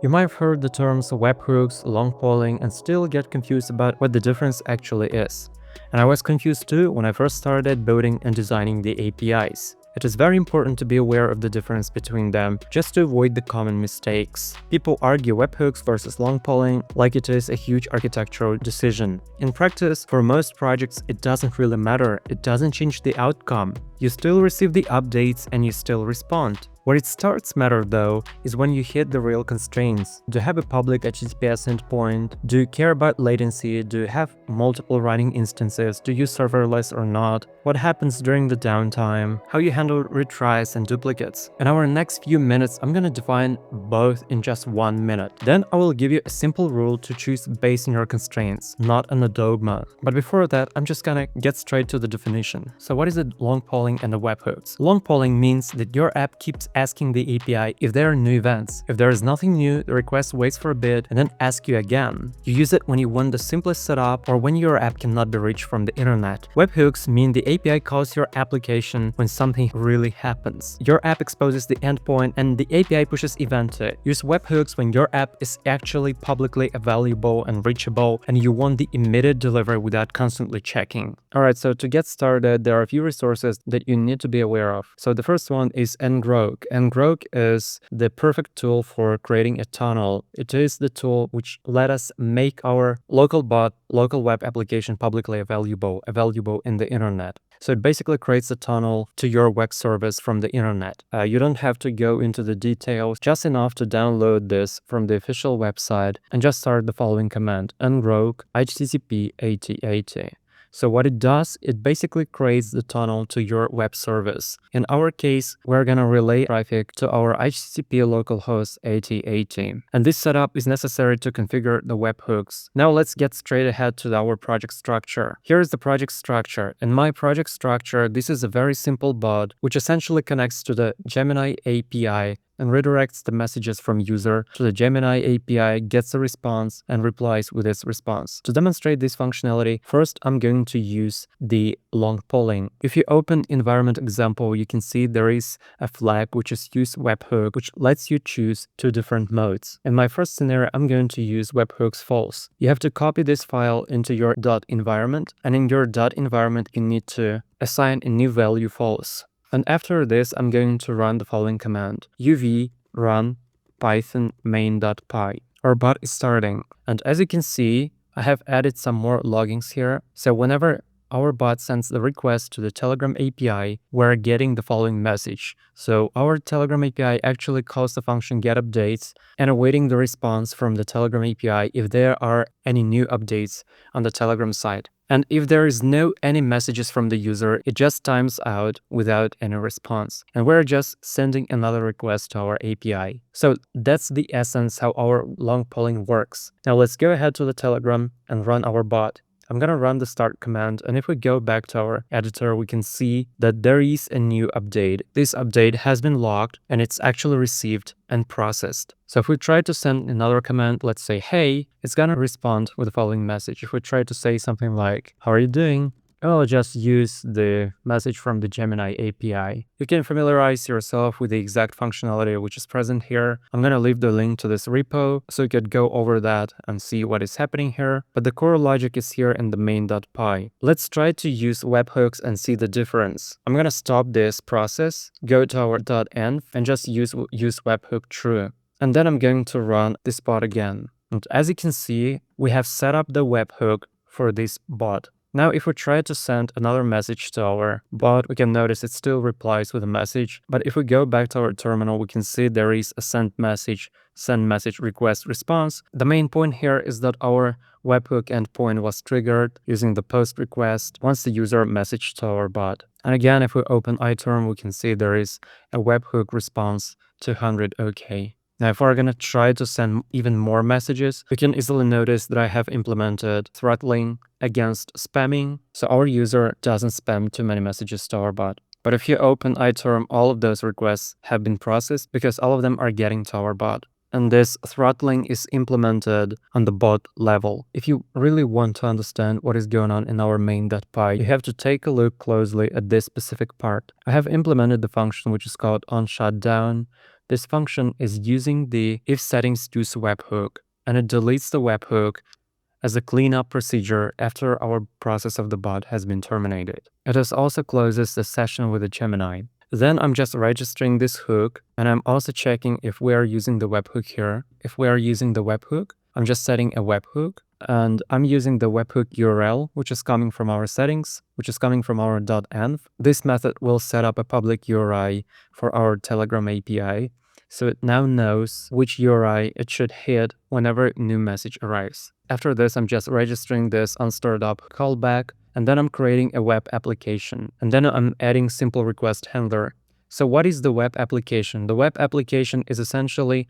You might have heard the terms webhooks, long polling, and still get confused about what the difference actually is. And I was confused too when I first started building and designing the APIs. It is very important to be aware of the difference between them just to avoid the common mistakes. People argue webhooks versus long polling like it is a huge architectural decision. In practice, for most projects, it doesn't really matter. It doesn't change the outcome. You still receive the updates and you still respond. Where it starts matter though is when you hit the real constraints. Do you have a public HTTPS endpoint? Do you care about latency? Do you have multiple running instances? Do you use serverless or not? What happens during the downtime? How you handle retries and duplicates? In our next few minutes, I'm gonna define both in just 1 minute. Then I will give you a simple rule to choose based on your constraints, not on a dogma. But before that, I'm just gonna get straight to the definition. So what is a long polling and the webhooks? Long polling means that your app keeps asking the API if there are new events. If there is nothing new, the request waits for a bit and then asks you again. You use it when you want the simplest setup or when your app cannot be reached from the internet. Webhooks mean the API calls your application when something really happens. Your app exposes the endpoint and the API pushes event to it. Use webhooks when your app is actually publicly available and reachable and you want the immediate delivery without constantly checking. Alright, so to get started, there are a few resources that you need to be aware of. So the first one is ngrok. Ngrok is the perfect tool for creating a tunnel. It is the tool which let us make our local bot, local web application publicly available in the internet. So it basically creates a tunnel to your web service from the internet. You don't have to go into the details, just enough to download this from the official website and just start the following command: ngrok http 8080. So what it does, it basically creates the tunnel to your web service. In our case, we're gonna relay traffic to our HTTP localhost 8080. And this setup is necessary to configure the webhooks. Now let's get straight ahead to our project structure. Here is the project structure. In my project structure, this is a very simple bot, which essentially connects to the Gemini API and redirects the messages from user to the Gemini API, gets a response, and replies with its response. To demonstrate this functionality, first I'm going to use the long polling. If you open environment example, you can see there is a flag which is use webhook, which lets you choose two different modes. In my first scenario, I'm going to use webhooks false. You have to copy this file into your .environment, and in your .environment, you need to assign a new value false. And after this, I'm going to run the following command: uv run python main.py. Our bot is starting. And as you can see, I have added some more loggings here. So whenever our bot sends the request to the Telegram API, we're getting the following message. So our Telegram API actually calls the function getUpdates and awaiting the response from the Telegram API if there are any new updates on the Telegram side. And if there is no any messages from the user, it just times out without any response. And we're just sending another request to our API. So that's the essence how our long polling works. Now let's go ahead to the Telegram and run our bot. I'm gonna run the start command, and if we go back to our editor, we can see that there is a new update. This update has been logged and it's actually received and processed. So if we try to send another command, let's say, hey, it's gonna respond with the following message. If we try to say something like, how are you doing? I'll just use the message from the Gemini API. You can familiarize yourself with the exact functionality which is present here. I'm gonna leave the link to this repo so you could go over that and see what is happening here. But the core logic is here in the main.py. Let's try to use webhooks and see the difference. I'm gonna stop this process, go to our .env and just use webhook true. And then I'm going to run this bot again. And as you can see, we have set up the webhook for this bot. Now, if we try to send another message to our bot, we can notice it still replies with a message. But if we go back to our terminal, we can see there is a send message request response. The main point here is that our webhook endpoint was triggered using the post request once the user messaged to our bot. And again, if we open iTerm, we can see there is a webhook response 200 OK. Now, if we're going to try to send even more messages, we can easily notice that I have implemented throttling against spamming, so our user doesn't spam too many messages to our bot. But if you open iTerm, all of those requests have been processed because all of them are getting to our bot. And this throttling is implemented on the bot level. If you really want to understand what is going on in our main.py, you have to take a look closely at this specific part. I have implemented the function which is called onShutdown this function is using the if settings to webhook, and it deletes the webhook as a cleanup procedure after our process of the bot has been terminated. It also closes the session with the Gemini. Then I'm just registering this hook, and I'm also checking if we are using the webhook here. If we are using the webhook, I'm just setting a webhook, and I'm using the webhook URL, which is coming from our settings, which is coming from our .env. This method will set up a public URI for our Telegram API, so it now knows which URI it should hit whenever a new message arrives. After this, I'm just registering this on startup callback, and then I'm creating a web application, and then I'm adding simple request handler. So what is the web application? The web application is essentially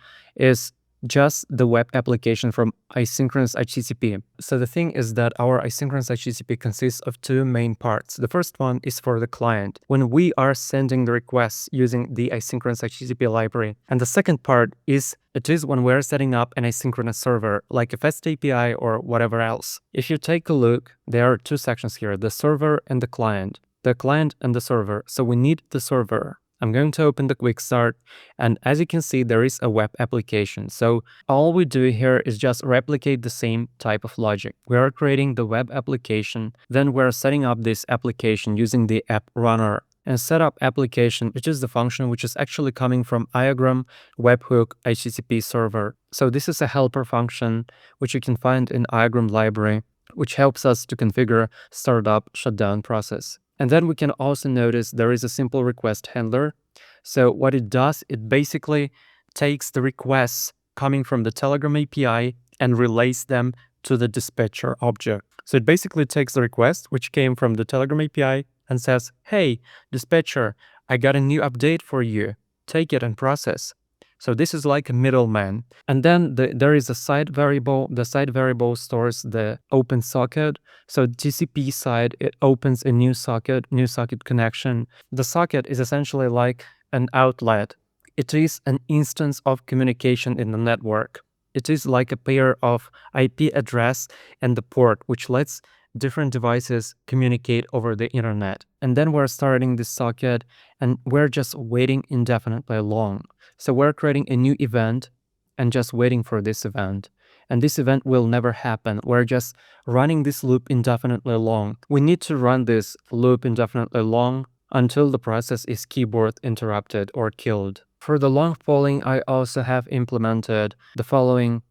just the web application from asynchronous HTTP. So the thing is that our asynchronous HTTP consists of two main parts. The first one is for the client, when we are sending the requests using the asynchronous HTTP library. And the second part is when we're setting up an asynchronous server, like a fast API or whatever else. If you take a look, there are two sections here, the server and the client and the server. So we need the server. I'm going to open the quick start, and as you can see, there is a web application. So all we do here is just replicate the same type of logic. We are creating the web application, then we're setting up this application using the app runner. And setup application, which is the function which is actually coming from Iagram Webhook HTTP server. So this is a helper function which you can find in Iagram library, which helps us to configure startup shutdown process. And then we can also notice there is a simple request handler. So what it does, it basically takes the requests coming from the Telegram API and relays them to the dispatcher object. So it basically takes the request which came from the Telegram API and says, hey, dispatcher, I got a new update for you. Take it and process. So this is like a middleman. And then there is a side variable. The side variable stores the open socket. So TCP side, it opens a new socket connection. The socket is essentially like an outlet. It is an instance of communication in the network. It is like a pair of IP address and the port, which lets different devices communicate over the internet. And then we're starting this socket, and we're just waiting indefinitely long. So we're creating a new event and just waiting for this event. And this event will never happen. We're just running this loop indefinitely long. We need to run this loop indefinitely long until the process is keyboard interrupted or killed. For the long polling, I also have implemented the following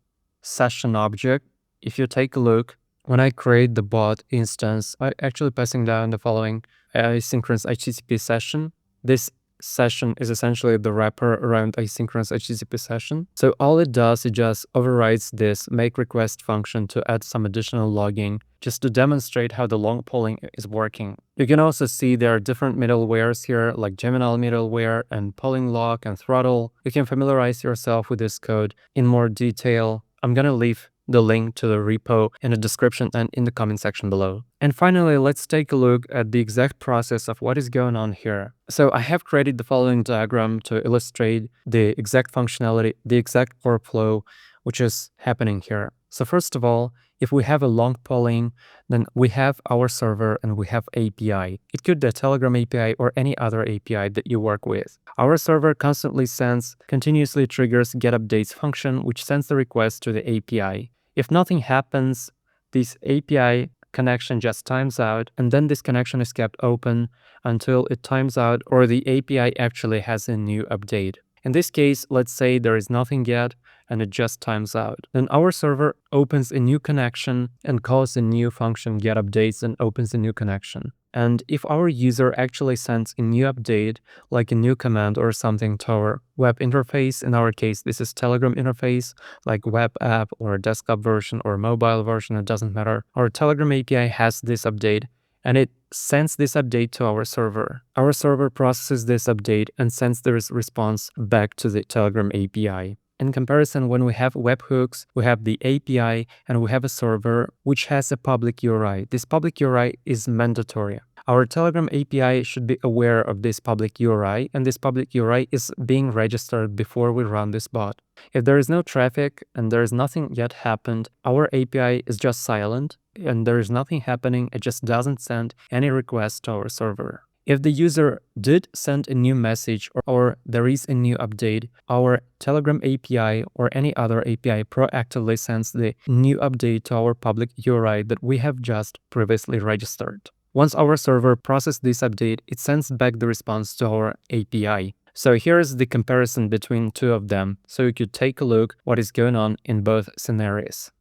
session object. If you take a look, when I create the bot instance, I'm actually passing down the following asynchronous HTTP session. This session is essentially the wrapper around asynchronous HTTP session. So all it does, it just overrides this make request function to add some additional logging, just to demonstrate how the long polling is working. You can also see there are different middlewares here, like Gemini middleware and polling lock and throttle. You can familiarize yourself with this code in more detail. I'm gonna leave the link to the repo in the description and in the comment section below. And finally, let's take a look at the exact process of what is going on here. So I have created the following diagram to illustrate the exact functionality, the exact workflow, which is happening here. So first of all, if we have a long polling, then we have our server and we have API. It could be a Telegram API or any other API that you work with. Our server continuously triggers getUpdates function, which sends the request to the API. If nothing happens, this API connection just times out, and then this connection is kept open until it times out or the API actually has a new update. In this case, let's say there is nothing yet and it just times out. Then our server opens a new connection and calls a new function getUpdates and opens a new connection. And if our user actually sends a new update, like a new command or something to our web interface, in our case, this is Telegram interface, like web app or desktop version or mobile version, it doesn't matter. Our Telegram API has this update and it sends this update to our server. Our server processes this update and sends the response back to the Telegram API. In comparison, when we have webhooks, we have the API and we have a server which has a public URI. This public URI is mandatory. Our Telegram API should be aware of this public URI, and this public URI is being registered before we run this bot. If there is no traffic and there is nothing yet happened, our API is just silent and there is nothing happening. It just doesn't send any request to our server. If the user did send a new message or there is a new update, our Telegram API or any other API proactively sends the new update to our public URI that we have just previously registered. Once our server processes this update, it sends back the response to our API. So here's the comparison between two of them, so you could take a look what is going on in both scenarios.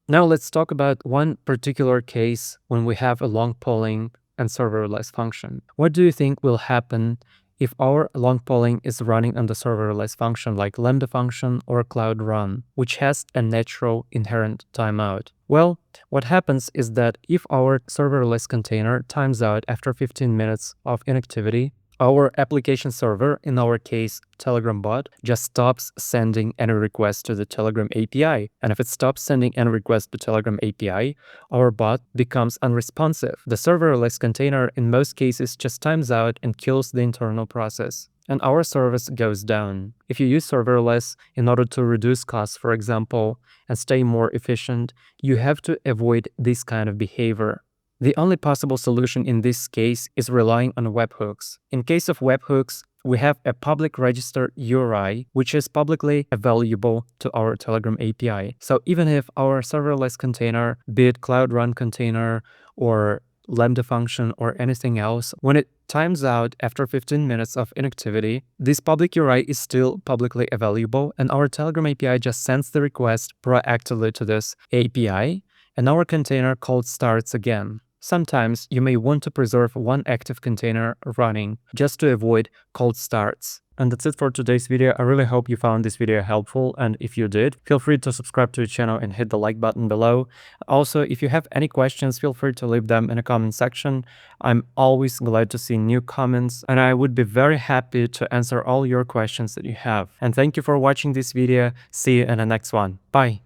Now let's talk about one particular case when we have a long polling and serverless function. What do you think will happen if our long polling is running on the serverless function like Lambda function or Cloud Run, which has a natural inherent timeout? Well, what happens is that if our serverless container times out after 15 minutes of inactivity, our application server, in our case Telegram bot, just stops sending any requests to the Telegram API. And if it stops sending any requests to Telegram API, our bot becomes unresponsive. The serverless container in most cases just times out and kills the internal process, and our service goes down. If you use serverless in order to reduce costs, for example, and stay more efficient, you have to avoid this kind of behavior. The only possible solution in this case is relying on webhooks. In case of webhooks, we have a public registered URI, which is publicly available to our Telegram API. So even if our serverless container, be it Cloud Run container or Lambda function or anything else, when it times out after 15 minutes of inactivity, this public URI is still publicly available, and our Telegram API just sends the request proactively to this API, and our container cold starts again. Sometimes you may want to preserve one active container running just to avoid cold starts. And that's it for today's video. I really hope you found this video helpful, and if you did, feel free to subscribe to the channel and hit the like button below. Also, if you have any questions, feel free to leave them in the comment section. I'm always glad to see new comments, and I would be very happy to answer all your questions that you have. And thank you for watching this video. See you in the next one. Bye!